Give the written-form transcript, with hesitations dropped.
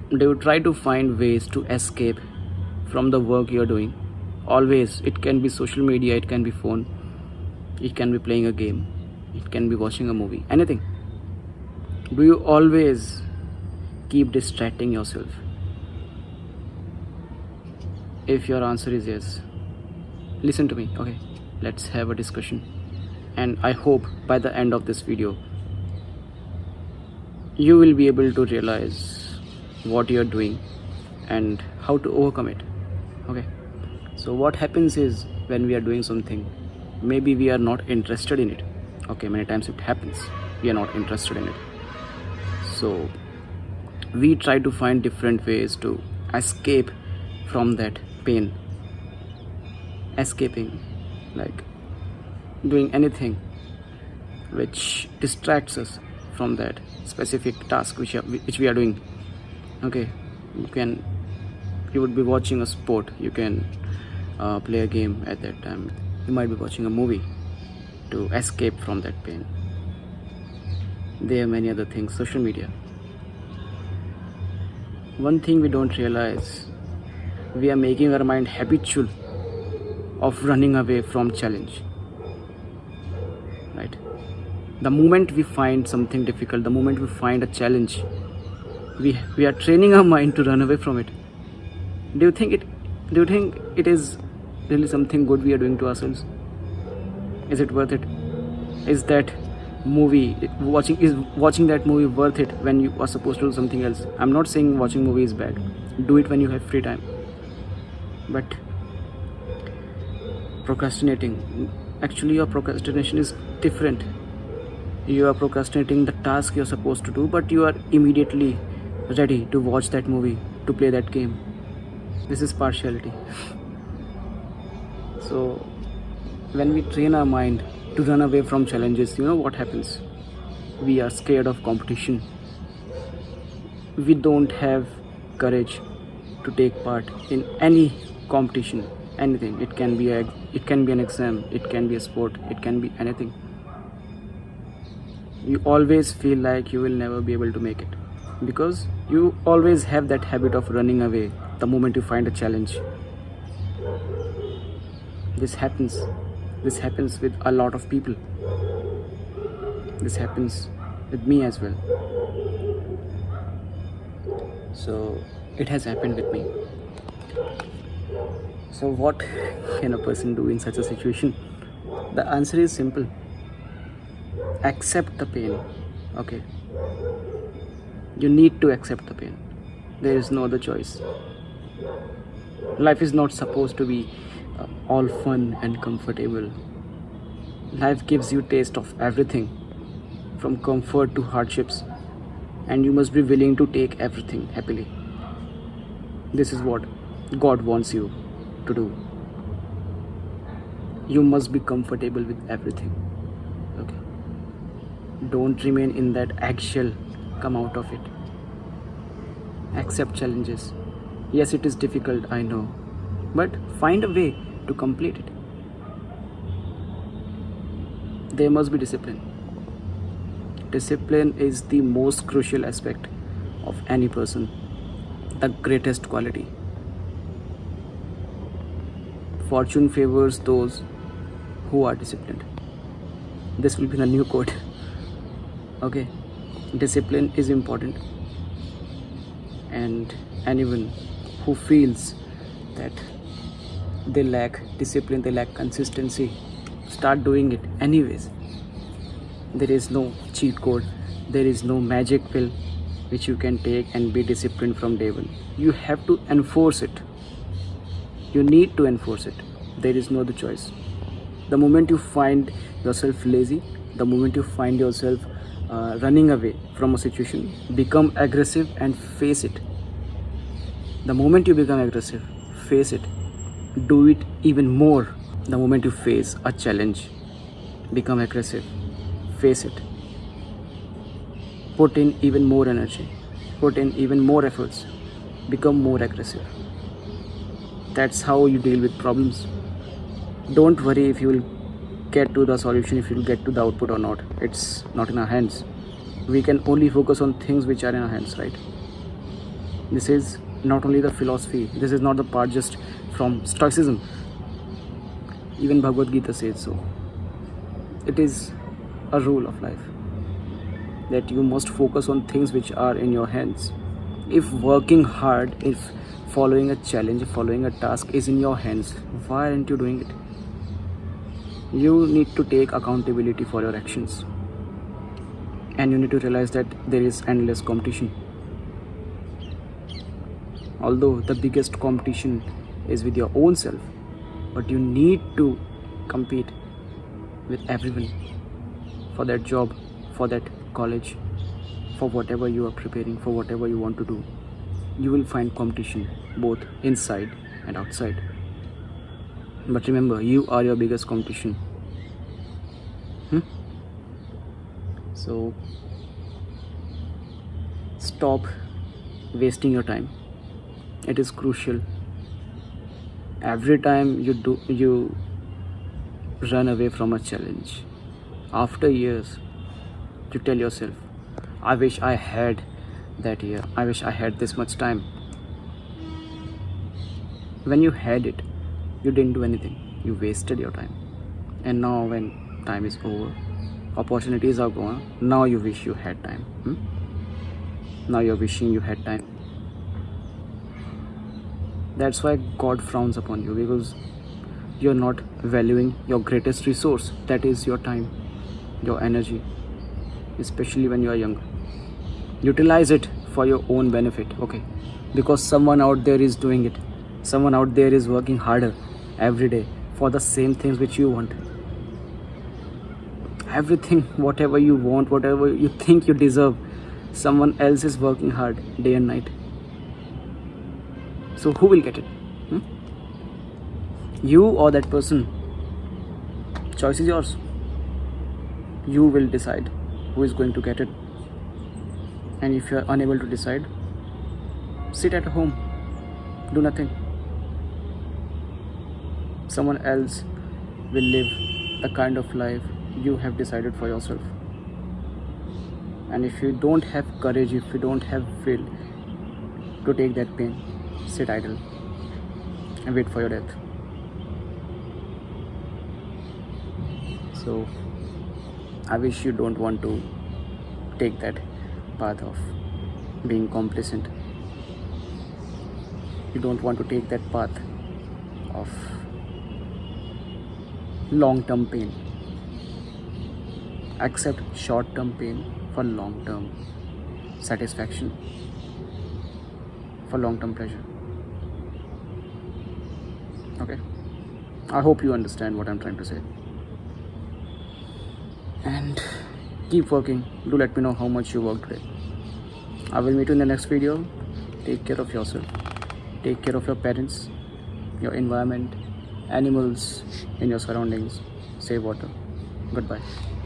Do you try to find ways to escape from the work you're doing? Always. It can be social media, it can be phone, it can be playing a game, it can be watching a movie, anything. Do you always keep distracting yourself? If your answer is yes, listen to me, okay? Let's have a discussion. And I hope by the end of this video, you will be able to realize what you're doing and how to overcome it, okay? So what happens is, when we are doing something, maybe we are not interested in it, okay? Many times it happens, we are not interested in it. So we try to find different ways to escape from that pain. Escaping, like doing anything which distracts us from that specific task which we are doing, okay? You would be watching a sport, you can play a game at that time, you might be watching a movie to escape from that pain. There are many other things, social media. One thing we don't realize, we are making our mind habitual of running away from challenge, right? The moment we find something difficult, the moment we find a challenge, we are training our mind to run away from it. Do you think it is really something good we are doing to ourselves? Is it worth it? Is that watching that movie worth it when you are supposed to do something else? I'm not saying watching movie is bad. Do it when you have free time. But procrastinating, actually your procrastination is different. You are procrastinating the task you're supposed to do, but you are immediately ready to watch that movie, to play that game. This is partiality. So when we train our mind to run away from challenges, you know what happens? We are scared of competition. We don't have courage to take part in any competition, anything. It can be an exam, it can be a sport, it can be anything. You always feel like you will never be able to make it, because you always have that habit of running away the moment you find a challenge. This happens with a lot of people. This happens with me as well. So it has happened with me. So what can a person do in such a situation? The answer is simple. Accept the pain, okay? You need to accept the pain. There is no other choice. Life is not supposed to be all fun and comfortable. Life gives you taste of everything, from comfort to hardships, and you must be willing to take everything happily. This is what God wants you to do. You must be comfortable with everything, okay? Don't remain in that eggshell. Come out of it. Accept challenges. Yes, it is difficult, I know, but find a way to complete it. There must be discipline. Discipline is the most crucial aspect of any person, the greatest quality. Fortune favors those who are disciplined. This will be the new quote. Okay, discipline is important, and anyone who feels that they lack discipline, they lack consistency, start doing it anyways. There is no cheat code, there is no magic pill which you can take and be disciplined from day one. You have to enforce it. You need to enforce it. There is no other choice. The moment you find yourself lazy, the moment you find yourself running away from a situation, become aggressive and face it. The moment you become aggressive, face it. Do it even more. The moment you face a challenge, become aggressive, face it. Put in even more energy, put in even more efforts, become more aggressive. That's how you deal with problems. Don't worry if you will get to the solution, if you will get to the output or not. It's not in our hands. We can only focus on things which are in our hands, right? This is not only the philosophy, this is not the part just from Stoicism. Even Bhagavad Gita says so. It is a rule of life that you must focus on things which are in your hands. If working hard, if following a challenge, following a task is in your hands, why aren't you doing it? You need to take accountability for your actions, and you need to realize that there is endless competition. Although the biggest competition is with your own self, but you need to compete with everyone for that job, for that college, for whatever you are preparing, for whatever you want to do. You will find competition both inside and outside. But remember, you are your biggest competition. So stop wasting your time. It is crucial. Every time you run away from a challenge, after years you tell yourself, I wish I had that year, I wish I had this much time. When you had it, you didn't do anything, you wasted your time. And now when time is over, opportunities are gone, now you wish you had time. Now you're wishing you had time. That's why God frowns upon you, because you're not valuing your greatest resource, that is your time, your energy, especially when you are young. Utilize it for your own benefit, okay? Because someone out there is doing it. Someone out there is working harder every day for the same things which you want. Everything, whatever you want, whatever you think you deserve, someone else is working hard day and night. So who will get it? You or that person? Choice is yours. You will decide who is going to get it. And if you are unable to decide, sit at home, do nothing. Someone else will live the kind of life you have decided for yourself. And if you don't have courage, if you don't have will to take that pain, sit idle and wait for your death. So I wish you don't want to take that path of being complacent. You don't want to take that path of long-term pain. Accept short-term pain for long-term satisfaction, for long-term pleasure. Okay? I hope you understand what I'm trying to say. And keep working. Do let me know how much you worked today. I will meet you in the next video. Take care of yourself. Take care of your parents, your environment, animals in your surroundings. Save water. Goodbye.